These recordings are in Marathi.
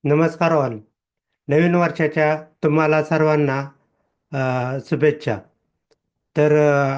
नमस्कार ऑल. नवीन वर्षाच्या तुम्हाला सर्वांना शुभेच्छा.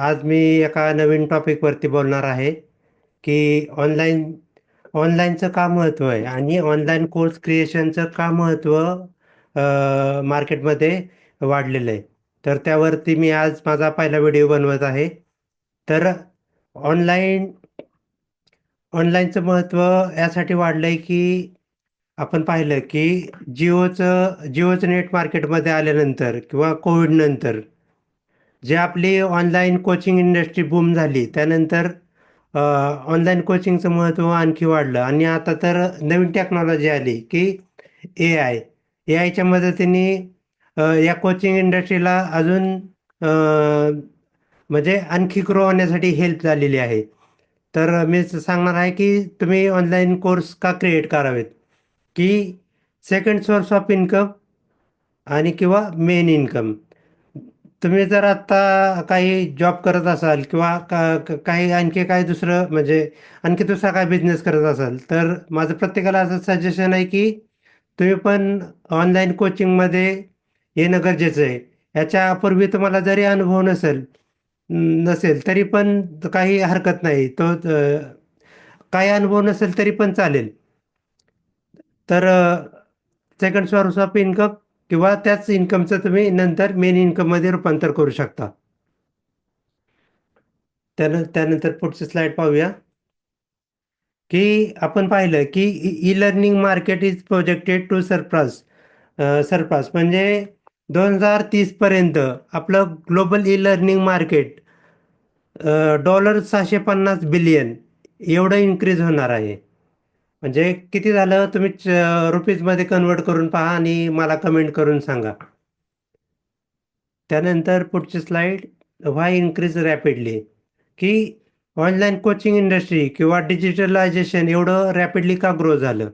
आज मी एका नवीन टॉपिकवरती बोलणार आहे की ऑनलाईनचं का महत्त्व आहे आणि ऑनलाईन कोर्स क्रिएशनचं का महत्त्व मार्केटमध्ये वाढलेलं आहे. तर त्यावरती मी आज माझा पहिला व्हिडिओ बनवत आहे. तर ऑनलाईन ऑनलाईनचं महत्त्व यासाठी वाढलं आहे की आपण पाहिलं की जिओचं नेट मार्केटमध्ये आल्यानंतर किंवा कोविडनंतर जे आपली ऑनलाईन कोचिंग इंडस्ट्री बूम झाली त्यानंतर ऑनलाईन कोचिंगचं महत्त्व आणखी वाढलं आणि आता तर नवीन टेक्नॉलॉजी आली की ए आयच्या मदतीने या कोचिंग इंडस्ट्रीला अजून म्हणजे आणखी ग्रो होण्यासाठी हेल्प झालेली आहे. तर मी सांगणार आहे की तुम्ही ऑनलाईन कोर्स का क्रिएट करावेत, की सेकंड सोर्स ऑफ इन्कम आणि किंवा मेन इन्कम. तुम्ही जर आत्ता काही जॉब करत असाल किंवा काही आणखी काही दुसरं म्हणजे आणखी दुसरा काय बिझनेस करत असाल तर माझं प्रत्येकाला असं सजेशन आहे की तुम्ही पण ऑनलाईन कोचिंगमध्ये येणं गरजेचं आहे. याच्यापूर्वी तुम्हाला जरी अनुभव नसेल तरी पण काही हरकत नाही. काही अनुभव नसेल तरी पण चालेल. तर सेकंड सोर्स ऑफ इन्कम किंवा त्याच इन्कमचं तुम्ही नंतर मेन इन्कममध्ये रूपांतर करू शकता. त्यानंतर पुढची स्लाईड पाहूया, की आपण पाहिलं की e learning market is projected to surpass म्हणजे 2030 पर्यंत आपलं global e learning market $650 billion एवढं इन्क्रीज होणार आहे. म्हणजे किती झालं तुम्ही रुपीजमध्ये कन्वर्ट करून पहा आणि मला कमेंट करून सांगा. त्यानंतर पुढची स्लाईड, व्हाय इन्क्रीज रॅपिडली, की ऑनलाईन कोचिंग इंडस्ट्री किंवा डिजिटलायझेशन एवढं रॅपिडली का ग्रो झालं.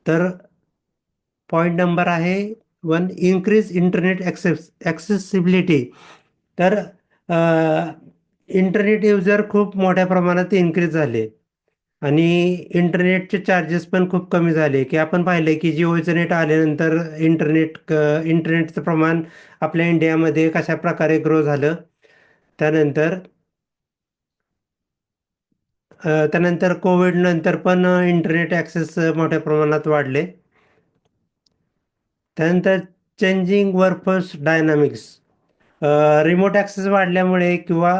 तर पॉईंट नंबर आहे 1, इन्क्रीज इंटरनेट ॲक्सेसिबिलिटी. तर इंटरनेट युजर खूप मोठ्या प्रमाणात इन्क्रीज झाले आणि इंटरनेटचे चार्जेस पण खूप कमी झाले. की आपण पाहिलं की जिओचं नेट आल्यानंतर इंटरनेटचं प्रमाण आपल्या इंडियामध्ये कशा प्रकारे ग्रो झालं. त्यानंतर त्यानंतर कोविड नंतर पण इंटरनेट ॲक्सेस मोठ्या प्रमाणात वाढले. त्यानंतर changing workforce dynamics, remote access वाढल्यामुळे किंवा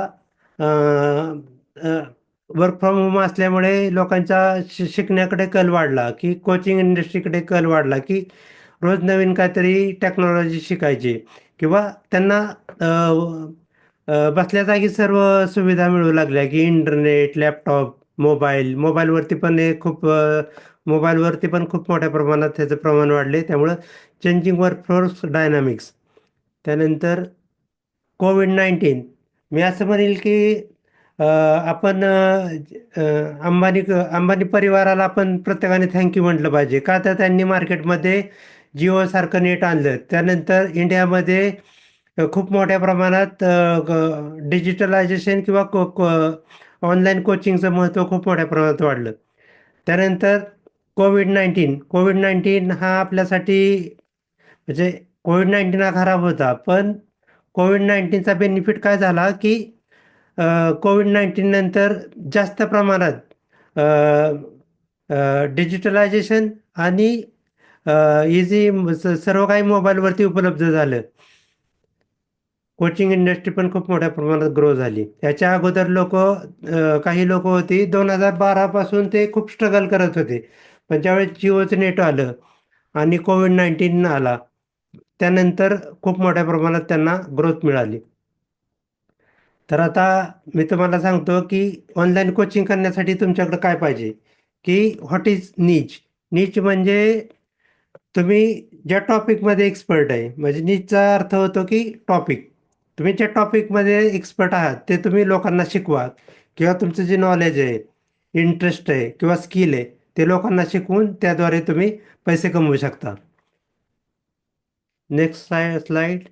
वर्क फ्रॉम होम असल्यामुळे लोकांचा शिकण्याकडे कल वाढला, की कोचिंग इंडस्ट्रीकडे कल वाढला, की रोज नवीन काहीतरी टेक्नॉलॉजी शिकायची किंवा त्यांना अ, बसल्या जागी सर्व सुविधा मिळू लागल्या, की इंटरनेट, लॅपटॉप, मोबाईलवरती पण खूप मोठ्या प्रमाणात त्याचं प्रमाण वाढले. त्यामुळं चेंजिंग वर्कफोर्स डायनामिक्स. त्यानंतर कोविड-19, मी असं म्हणेल की आपण अंबानी परिवाराला आपण प्रत्येकाने थँक यू म्हटलं पाहिजे. का तर त्यांनी मार्केटमध्ये जिओसारखं नेट आणलं. त्यानंतर इंडियामध्ये खूप मोठ्या प्रमाणात डिजिटलायझेशन किंवा ऑनलाईन कोचिंगचं महत्त्व खूप मोठ्या प्रमाणात वाढलं. त्यानंतर कोविड-19 हा आपल्यासाठी म्हणजे कोविड-19 हा खराब होता. पण कोविड-19चा बेनिफिट काय झाला, की कोविड-19 नंतर जास्त प्रमाणात डिजिटलायझेशन आणि सर्व काही मोबाईलवरती उपलब्ध झालं. कोचिंग इंडस्ट्री पण खूप मोठ्या प्रमाणात ग्रो झाली. याच्या अगोदर काही लोक होती 2012 पासून ते खूप स्ट्रगल करत होते. पण ज्यावेळेस जिओचं नेट आलं आणि कोविड-19 आला, त्यानंतर खूप मोठ्या प्रमाणात त्यांना ग्रोथ मिळाली. तर आता मी तुम्हाला सांगतो, की ऑनलाईन कोचिंग करण्यासाठी तुमच्याकडे काय पाहिजे, की व्हॉट इज नीच? नीच म्हणजे तुम्ही ज्या टॉपिकमध्ये एक्सपर्ट आहे. म्हणजे नीचचा अर्थ होतो, की टॉपिक. तुम्ही ज्या टॉपिकमध्ये एक्सपर्ट आहात, ते तुम्ही लोकांना शिकवा किंवा तुमचं जे नॉलेज आहे, इंटरेस्ट आहे किंवा स्किल आहे, ते लोकांना शिकवून त्याद्वारे तुम्ही पैसे कमवू शकता. Next slide.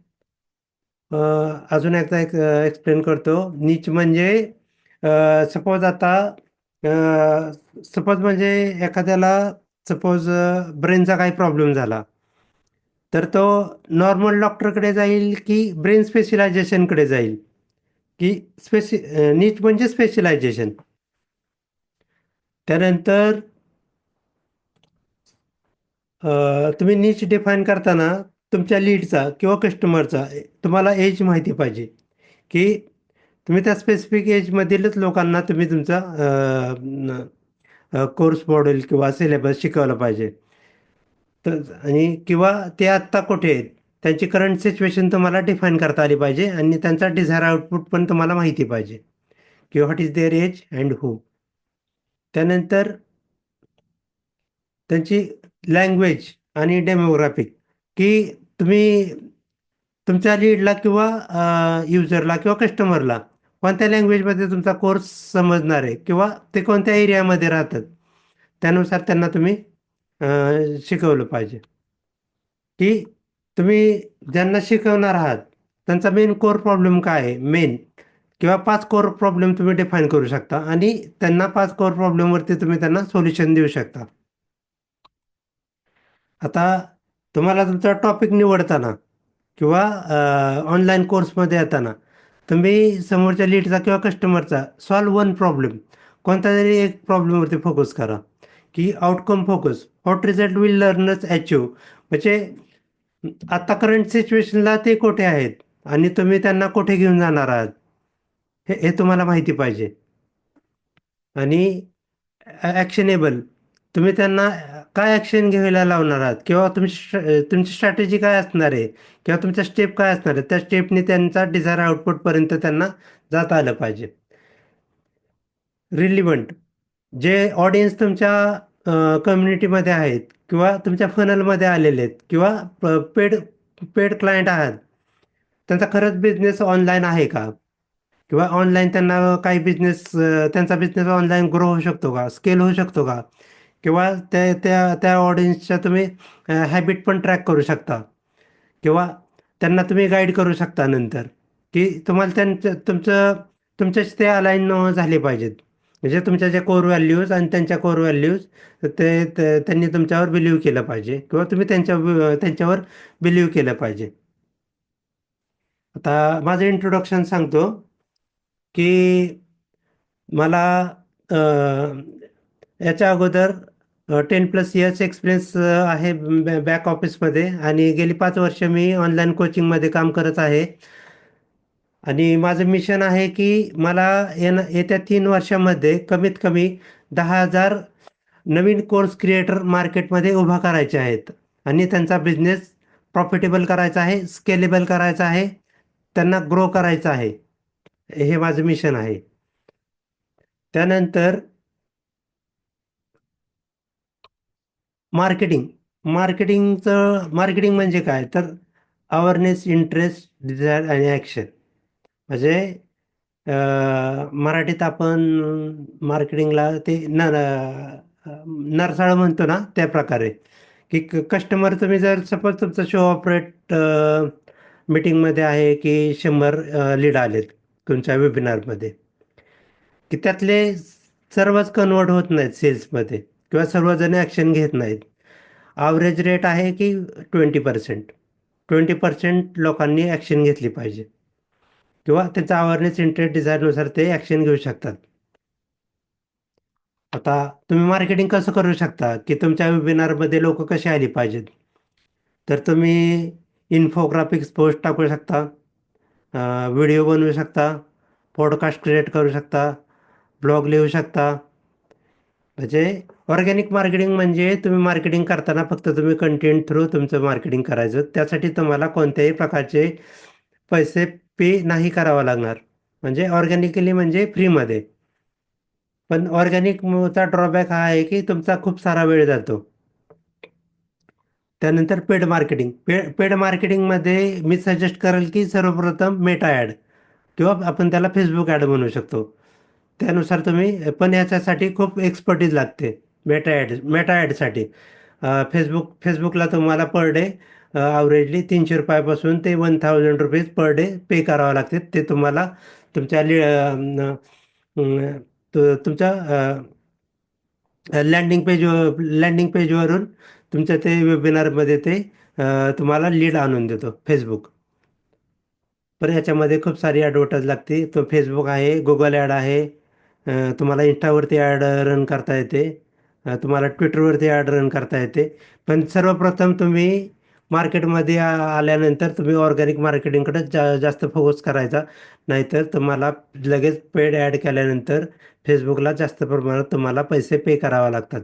अजून एकदा एक्सप्लेन करतो. नीच म्हणजे सपोज आता सपोज म्हणजे एखाद्याला सपोज ब्रेनचा काही प्रॉब्लेम झाला, तर तो नॉर्मल डॉक्टरकडे जाईल की ब्रेन स्पेशलायझेशनकडे जाईल, की नीट म्हणजे स्पेशलायझेशन. त्यानंतर तुम्ही नीच डिफाईन करताना तुमच्या लीडचा किंवा कस्टमरचा तुम्हाला एज माहिती पाहिजे, की तुम्ही त्या स्पेसिफिक एजमधीलच लोकांना तुम्ही तुमचा कोर्स मॉडेल किंवा सिलेबस शिकवला पाहिजे. तर आणि किंवा ते आत्ता कुठे आहेत, त्यांची करंट सिच्युएशन तुम्हाला डिफाईन करता आली पाहिजे आणि त्यांचा डिझायर आउटपुट पण तुम्हाला माहिती पाहिजे, की what is their age and who. त्यानंतर त्यांची लँग्वेज आणि डेमोग्राफिक, की तुम्ही तुमच्या लीडला किंवा युजरला किंवा कस्टमरला कोणत्या लँग्वेजमध्ये तुमचा कोर्स समजणार आहे किंवा ते कोणत्या एरियामध्ये राहतात, त्यानुसार त्यांना तुम्ही शिकवलं पाहिजे. की तुम्ही ज्यांना शिकवणार आहात, त्यांचा मेन कोर प्रॉब्लेम काय आहे, मेन किंवा 5 कोर प्रॉब्लेम तुम्ही डिफाईन करू शकता आणि त्यांना 5 कोर प्रॉब्लेमवरती तुम्ही त्यांना सोल्युशन देऊ शकता. आता तुम्हाला तुमचा टॉपिक निवडताना किंवा ऑनलाईन कोर्समध्ये येताना तुम्ही समोरच्या लीडचा किंवा कस्टमरचा सॉल्व्ह वन प्रॉब्लेम, कोणता तरी एक प्रॉब्लेमवरती फोकस करा, की outcome focus, what result will learners achieve. म्हणजे आता करंट सिच्युएशनला ते कुठे आहेत आणि तुम्ही त्यांना कुठे घेऊन जाणार आहात, हे हे तुम्हाला माहिती पाहिजे. आणि ॲक्शनेबल, तुम्ही त्यांना काय ॲक्शन घ्यायला लावणार आहात किंवा तुमची स्ट्रॅटेजी काय असणार आहे किंवा तुमच्या स्टेप काय असणार आहे, त्या स्टेपनी त्यांचा डिझायर आउटपुटपर्यंत त्यांना जाता आलं पाहिजे. रिलिव्हंट, जे ऑडियन्स तुमच्या कम्युनिटीमध्ये आहेत किंवा तुमच्या फनलमध्ये आलेले आहेत किंवा पेड पेड क्लायंट आहात, त्यांचा खरंच बिझनेस ऑनलाईन आहे का? किंवा ऑनलाईन त्यांना काही बिझनेस, त्यांचा बिझनेस ऑनलाईन ग्रो होऊ शकतो का? स्केल होऊ शकतो का? किंवा त्या त्या त्या ऑडियन्सच्या तुम्ही हॅबिट पण ट्रॅक करू शकता किंवा त्यांना तुम्ही गाईड करू शकता नंतर, की तुम्हाला तुमच्याशी ते अलाईन झाले पाहिजेत. म्हणजे तुमच्या ज्या कोर व्हॅल्यूज आणि त्यांच्या कोर व्हॅल्यूज, त्यांनी तुमच्यावर बिलीव्ह केलं पाहिजे किंवा तुम्ही त्यांच्यावर बिलीव्ह केलं पाहिजे. आता माझं इंट्रोडक्शन सांगतो, की मला अ, याच्या अगोदर 10+ इयर्स एक्सपिरियन्स आहे बॅक ऑफिसमध्ये आणि गेली 5 वर्ष मी ऑनलाईन कोचिंगमध्ये काम करत आहे. आणि माझं मिशन आहे की मला येत्या 3 वर्षामध्ये कमीत कमी 10,000 नवीन कोर्स क्रिएटर मार्केटमध्ये उभा करायचे आहेत आणि त्यांचा बिझनेस प्रॉफिटेबल करायचा आहे, स्केलेबल करायचा आहे, त्यांना ग्रो करायचं आहे. हे माझं मिशन आहे. त्यानंतर मार्केटिंग. मार्केटिंग म्हणजे काय? तर अवेअरनेस, इंटरेस्ट, डिझायर आणि ॲक्शन. म्हणजे मराठीत आपण मार्केटिंगला ते नरसाळं म्हणतो ना, त्या प्रकारे, की कस्टमर, तुम्ही जर सपोज तुमचं शो ऑपरेट मीटिंगमध्ये आहे, की 100 लीड आलेत तुमच्या वेबिनारमध्ये, की त्यातले सर्वच कन्व्हर्ट होत नाहीत सेल्समध्ये किंवा सर्वजण ॲक्शन घेत नाहीत. ॲव्हरेज रेट आहे की 20%. 20% लोकांनी ॲक्शन घेतली पाहिजे किंवा त्यांचा अवेअरनेस, इंटरेस्ट, डिझायरनुसार ते ॲक्शन घेऊ शकतात. आता तुम्ही मार्केटिंग कसं करू शकता, की तुमच्या वेबिनारमध्ये लोकं कशी आली पाहिजेत? तर तुम्ही इन्फोग्राफिक्स पोस्ट टाकू शकता, व्हिडिओ बनवू शकता, पॉडकास्ट क्रिएट करू शकता, ब्लॉग लिहू शकता. म्हणजे ऑर्गॅनिक मार्केटिंग म्हणजे तुम्ही मार्केटिंग करताना फक्त तुम्ही कंटेंट थ्रू तुमचं मार्केटिंग करायचं. त्यासाठी तुम्हाला कोणत्याही प्रकारचे पैसे पे नाही करावा लागणार. म्हणजे ऑर्गॅनिकली म्हणजे फ्रीमध्ये. पण ऑर्गॅनिकचा ड्रॉबॅक हा आहे, की तुमचा खूप सारा वेळ जातो. त्यानंतर पेड मार्केटिंग. पेड मार्केटिंगमध्ये मी सजेस्ट करेल, की सर्वप्रथम मेटा ॲड किंवा आपण त्याला Facebook ॲड म्हणू शकतो. त्यानुसार तुम्ही, पण याच्यासाठी खूप एक्सपर्टीज लागते. मेटा ॲडसाठी. Facebookला तुम्हाला पर डे अवेरेजली ₹300 पासून ते ₹1000 पर डे पे करावं लागते. ते तुम्हाला तुमच्या तुमच्या लँडिंग पेजवरून तुमच्या ते वेबिनारमध्ये ते तुम्हाला लीड आणून देतो फेसबुक. पण याच्यामध्ये खूप सारी ॲडव्हर्टाईज लागते. तो फेसबुक आहे, गुगल ॲड आहे, तुम्हाला इंस्टावरती ॲड रन करता येते, तुम्हाला ट्विटरवरती ॲड रन करता येते. पण सर्वप्रथम तुम्ही मार्केटमध्ये आल्यानंतर तुम्ही ऑर्गॅनिक मार्केटिंगकडे जास्त फोकस करायचा. नाहीतर तुम्हाला लगेच पेड ॲड केल्यानंतर फेसबुकला जास्त प्रमाणात तुम्हाला पैसे पे करावे लागतात.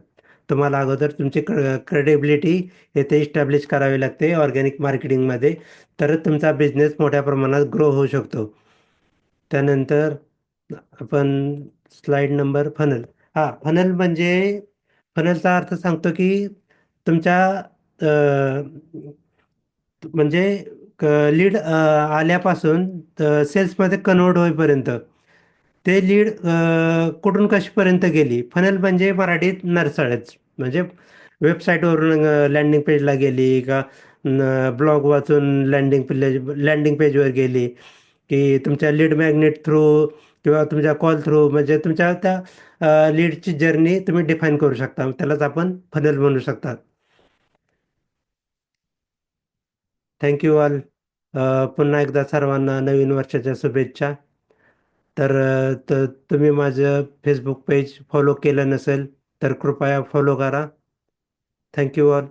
तुम्हाला अगोदर तुमची क्रेडिबिलिटी येथे इस्टॅब्लिश करावी लागते ऑर्गॅनिक मार्केटिंगमध्ये. तरच तुमचा बिझनेस मोठ्या प्रमाणात ग्रो होऊ शकतो. त्यानंतर आपण स्लाइड नंबर फनल. हां, फनल म्हणजे फनलचा अर्थ सांगतो की तुमच्या अ, म्हणजे लीड आल्यापासून सेल्समध्ये कन्व्हर्ट होईपर्यंत ते लीड कुठून कशीपर्यंत गेली. फनल म्हणजे मराठीत नरसाळच. म्हणजे वेबसाईटवरून लँडिंग पेजला गेली का, ब्लॉग वाचून लँडिंग पेजवर गेली, की तुमच्या लीड मॅग्नेट थ्रू किंवा तुमच्या कॉल थ्रू, म्हणजे तुमच्या त्या लीडची जर्नी तुम्ही डिफाईन करू शकता. त्यालाच आपण फनल म्हणू शकता. Thank you all. पुन्हा एकदा सर्वांना नवीन वर्षाच्या शुभेच्छा. तर तुम्ही माझं फेसबुक पेज फॉलो केलं नसेल तर कृपया फॉलो करा. Thank you all.